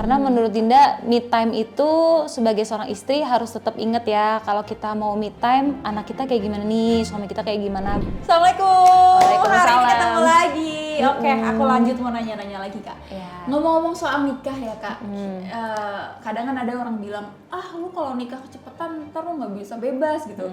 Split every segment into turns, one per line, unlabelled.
Karena menurut Dinda, me time itu sebagai seorang istri harus tetap inget ya, kalau kita mau me time, anak kita kayak gimana nih, suami kita kayak gimana.
Assalamualaikum.
Waalaikumsalam.
Hari ini ketemu lagi. Oke, aku lanjut mau nanya-nanya lagi Kak.
Ya.
Ngomong-ngomong soal nikah ya Kak, kadang kan ada orang bilang, lu kalau nikah kecepatan ntar lu nggak bisa bebas gitu.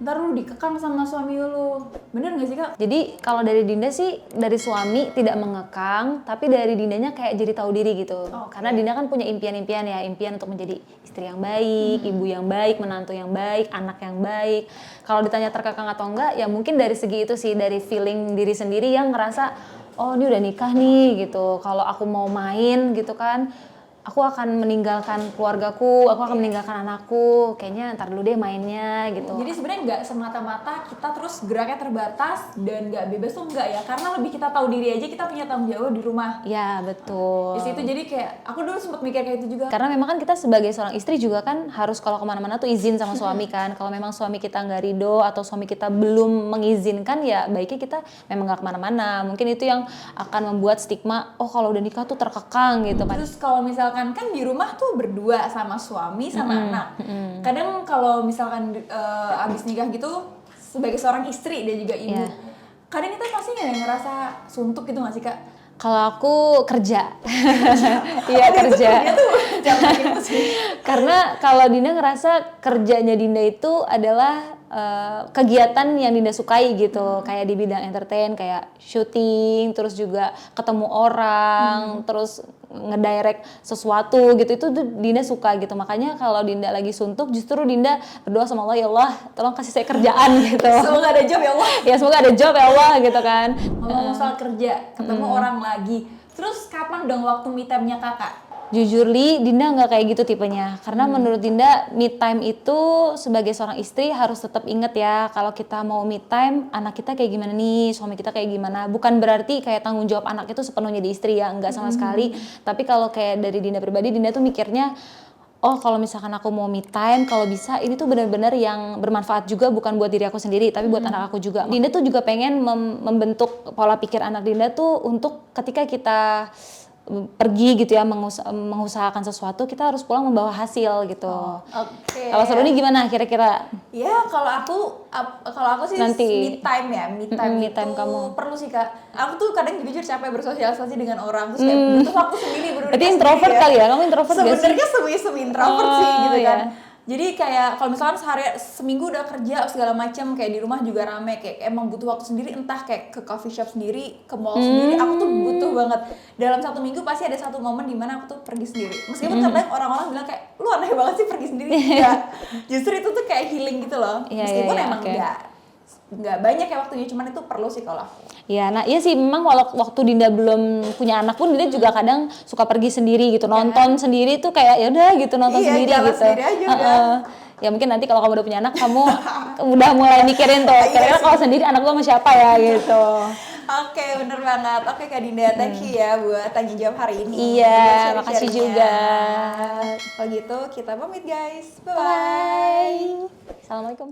Ntar lu dikekang sama suami lu. Bener nggak sih Kak?
Jadi kalau dari Dinda sih, dari suami tidak mengekang, tapi dari Dindanya kayak jadi tahu diri gitu. Karena Dinda kan punya impian-impian ya, impian untuk menjadi istri yang baik, ibu yang baik, menantu yang baik, anak yang baik. Kalau ditanya terkekang atau enggak, ya mungkin dari segi itu sih, dari feeling diri sendiri yang ngerasa, oh ini udah nikah nih gitu. Kalau aku mau main gitu kan, aku akan meninggalkan keluargaku, aku akan meninggalkan anakku, kayaknya ntar dulu deh mainnya gitu.
Jadi sebenarnya nggak semata-mata kita terus geraknya terbatas dan nggak bebas tuh enggak ya, karena lebih kita tahu diri aja, kita punya tanggung jawab di rumah.
Ya betul.
Di situ jadi kayak aku dulu sempat mikir kayak itu juga.
Karena memang kan kita sebagai seorang istri juga kan harus kalau kemana-mana tuh izin sama suami kan. Kalau memang suami kita nggak ridho atau suami kita belum mengizinkan, ya baiknya kita memang nggak kemana-mana. Mungkin itu yang akan membuat stigma, oh kalau udah nikah tuh terkekang gitu kan.
Terus kalau misalkan kan di rumah tuh berdua sama suami sama anak. Kadang kalau misalkan abis nikah gitu sebagai seorang istri dan juga ibu, kadang kita pasti nggak ngerasa suntuk gitu nggak sih Kak?
Kalau aku kerja, iya kerja. Karena kalau Dinda ngerasa kerjanya Dinda itu adalah kegiatan yang Dinda sukai gitu, kayak di bidang entertain, kayak syuting, terus juga ketemu orang, terus ngedirect sesuatu gitu, itu Dinda suka gitu. Makanya kalau Dinda lagi suntuk, justru Dinda berdoa sama Allah, ya Allah tolong kasih saya kerjaan gitu.
Semoga ada job ya Allah.
Ya semoga ada job ya Allah gitu kan.
Ngomong soal kerja, ketemu orang lagi. Terus kapan dong waktu me time-nya Kakak?
Jujur Li, Dinda nggak kayak gitu tipenya. Karena menurut Dinda, me time itu sebagai seorang istri harus tetap inget ya, kalau kita mau me time, anak kita kayak gimana nih, suami kita kayak gimana. Bukan berarti kayak tanggung jawab anak itu sepenuhnya di istri ya, nggak sama sekali. Tapi kalau kayak dari Dinda pribadi, Dinda tuh mikirnya, oh kalau misalkan aku mau me time, kalau bisa ini tuh benar-benar yang bermanfaat juga, bukan buat diri aku sendiri, tapi buat anak aku juga. Dinda tuh juga pengen membentuk pola pikir anak Dinda tuh untuk ketika kita pergi gitu ya, mengusahakan sesuatu, kita harus pulang membawa hasil gitu.
Oke.
Kalau Saroni gimana kira-kira?
Ya kalau aku sih
Nanti.
me time ya, me time
Me
itu
time kamu.
perlu sih Kak. Aku tuh kadang jujur capek bersosialisasi dengan orang, terus kayak butuh waktu sendiri bener-bener.
Berarti introvert kali ya? Kamu introvert gak sih?
Sebenarnya semi introvert sih gitu kan.
Iya.
Jadi kayak kalau misalkan seminggu udah kerja segala macam, kayak di rumah juga rame, kayak emang butuh waktu sendiri, entah kayak ke coffee shop sendiri, ke mall sendiri, aku tuh butuh banget. Dalam satu minggu pasti ada satu momen dimana aku tuh pergi sendiri. Meskipun kadang orang-orang bilang kayak, lu aneh banget sih pergi sendiri. Enggak, justru itu tuh kayak healing gitu loh. Meskipun emang nggak banyak ya waktunya, cuman itu perlu sih kalau aku.
Ya, nah iya sih, memang waktu Dinda belum punya anak pun Dinda juga kadang suka pergi sendiri gitu, nonton sendiri tuh kayak ya udah gitu, nonton sendiri
jalan
gitu.
Sendiri aja udah.
Ya mungkin nanti kalau kamu udah punya anak, kamu udah mulai mikirin tuh, kira-kira kalau sendiri anak gua sama siapa ya gitu.
Oke, bener banget. Oke Kak Dinda, thank you ya buat tanya jawab hari ini.
Iya, makasih juga.
Kalau gitu kita pamit guys.
Bye. Assalamualaikum.